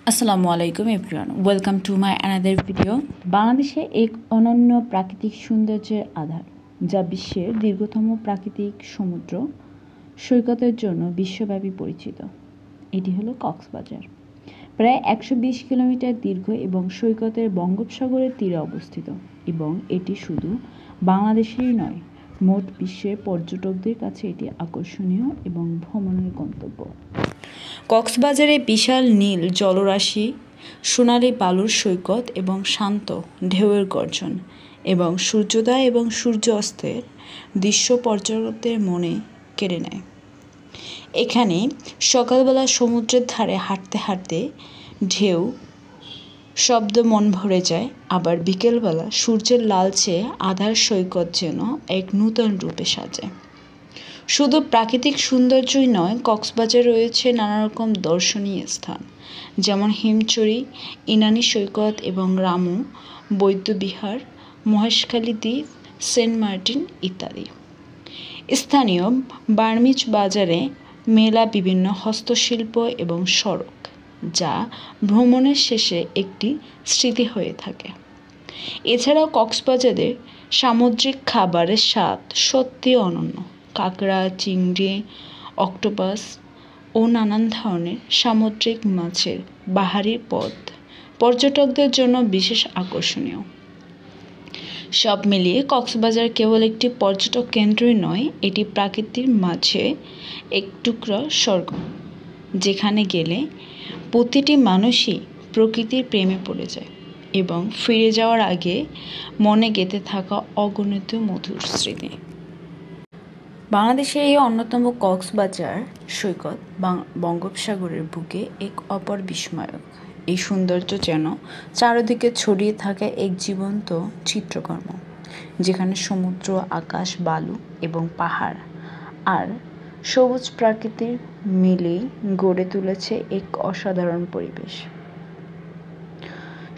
আসসালামু আলাইকুম everyone, welcome to my another video. বাংলাদেশে এক অনন্য প্রাকৃতিক সৌন্দর্যের আধার, যা বিশ্বের দীর্ঘতম প্রাকৃতিক সমুদ্র সৈকতের জন্য বিশ্বব্যাপী পরিচিত। এটি হলো কক্সবাজার। প্রায় 120 কিলোমিটার দীর্ঘ এবং সৈকতের বঙ্গোপসাগরের তীরে অবস্থিত, এবং এটি শুধু বাংলাদেশেরই নয়, মোট বিশ্বের পর্যটকদের কাছে এটি আকর্ষণীয় এবং ভ্রমণের গন্তব্য। কক্সবাজারে বিশাল নীল জলরাশি, সোনালি বালুর সৈকত এবং শান্ত ঢেউয়ের গর্জন এবং সূর্যোদয় এবং সূর্যাস্তের দৃশ্য পর্যটকদের মনে কেড়ে নেয়। এখানে সকালবেলা সমুদ্রের ধারে হাঁটতে হাঁটতে ঢেউ শব্দ মন ভরে যায়, আবার বিকেলবেলা সূর্যের লালচে আধার সৈকত যেন এক নূতন রূপে সাজে। শুধু প্রাকৃতিক সৌন্দর্যই নয়, কক্সবাজারে রয়েছে নানা রকম দর্শনীয় স্থান, যেমন হিমছড়ি, ইনানি সৈকত এবং রামু বৌদ্ধবিহার, মহেশখালী দ্বীপ, সেন্ট মার্টিন ইত্যাদি। স্থানীয় বার্মিজ বাজারে মেলা বিভিন্ন হস্তশিল্প এবং সড়ক, যা ভ্রমণের শেষে একটি স্মৃতি হয়ে থাকে। এছাড়াও কক্সবাজারের সামুদ্রিক খাবারের স্বাদ সত্যি অনন্য। কাঁকড়া, চিংড়ি, অক্টোপাস ও নানান ধরনের সামুদ্রিক মাছের বাহারি পদ পর্যটকদের জন্য বিশেষ আকর্ষণীয়। সব মিলিয়ে কক্সবাজার কেবল একটি পর্যটক কেন্দ্রই নয়, এটি প্রাকৃতির মাঝে এক টুকরা স্বর্গ, যেখানে গেলে প্রতিটি মানুষই প্রকৃতির প্রেমে পড়ে যায় এবং ফিরে যাওয়ার আগে মনে গেঁথে থাকা অগণিত মধুর স্মৃতি। বাংলাদেশের এই অন্যতম কক্সবাজার সৈকত বঙ্গোপসাগরের বুকে এক অপর বিস্ময়ক। এই সৌন্দর্য যেন চারিদিকে ছড়িয়ে থাকে এক জীবন্ত চিত্রকর্ম, যেখানে সমুদ্র, আকাশ, বালু এবং পাহাড় আর সবুজ প্রাকৃতির মিলেই গড়ে তুলেছে এক অসাধারণ পরিবেশ।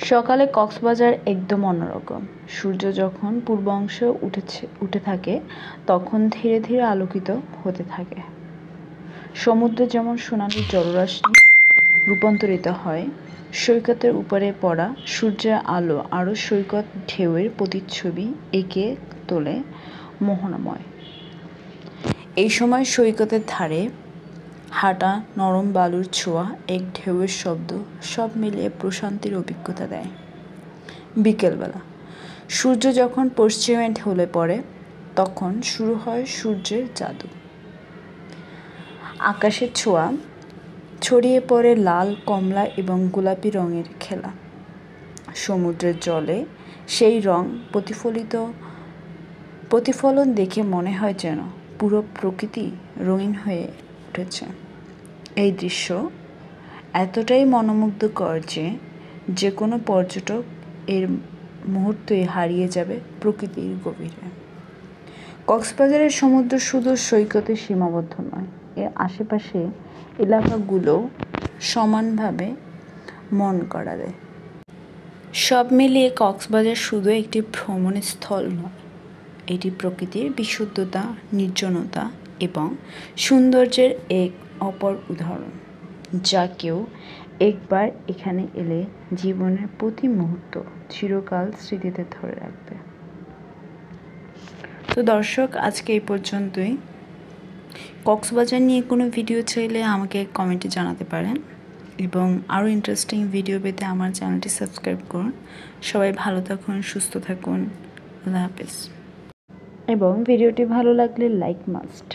সকালে কক্সবাজার একদম অন্যরকম। সূর্য যখন পূর্ব অংশে উঠে থাকে, তখন ধীরে ধীরে আলোকিত হতে থাকে। সমুদ্র যেমন সোনালি জলরাশি রূপান্তরিত হয়, সৈকতের উপরে পড়া সূর্যের আলো আরও সৈকত ঢেউয়ের প্রতিচ্ছবি এঁকে তোলে মোহনাময়। এই সময় সৈকতের ধারে হাঁটা, নরম বালুর ছোঁয়া, এক ঢেউয়ের শব্দ সব মিলিয়ে প্রশান্তির অভিজ্ঞতা দেয়। বিকেলবেলা সূর্য যখন পশ্চিমে ঢলে পড়ে, তখন শুরু হয় সূর্যের জাদু। আকাশের ছোঁয়া ছড়িয়ে পড়ে লাল, কমলা এবং গোলাপি রঙের খেলা। সমুদ্রের জলে সেই রং প্রতিফলন দেখে মনে হয় যেন পুরো প্রকৃতি রঙিন হয়ে উঠেছে। এই দৃশ্য এতটাই মনোমুগ্ধকর যে কোনো পর্যটক এর মুহূর্তেই হারিয়ে যাবে প্রকৃতির গভীরে। কক্সবাজারের সমুদ্র শুধু সৈকতে সীমাবদ্ধ নয়, এর আশেপাশে এলাকাগুলো সমানভাবে মন করা দেয়। সব মিলিয়ে কক্সবাজার শুধু একটি ভ্রমণের স্থল নয়, এটি প্রকৃতির বিশুদ্ধতা, নির্জনতা এবং সৌন্দর্যের এক অপর উদাহরণ, যা কেউ একবার এখানে এলে জীবনের প্রতি মুহূর্ত চিরকাল স্মৃতিতে ধরে রাখবে। তো দর্শক, আজকে এই পর্যন্তই। কক্সবাজার নিয়ে কোনো ভিডিও চাইলে আমাকে কমেন্টে জানাতে পারেন, এবং আরও ইন্টারেস্টিং ভিডিও পেতে আমার চ্যানেলটি সাবস্ক্রাইব করুন। সবাই ভালো থাকুন, সুস্থ থাকুন। আল্লাহ হাফেজ। এবং ভিডিওটি ভালো লাগলে লাইক মাস্ট।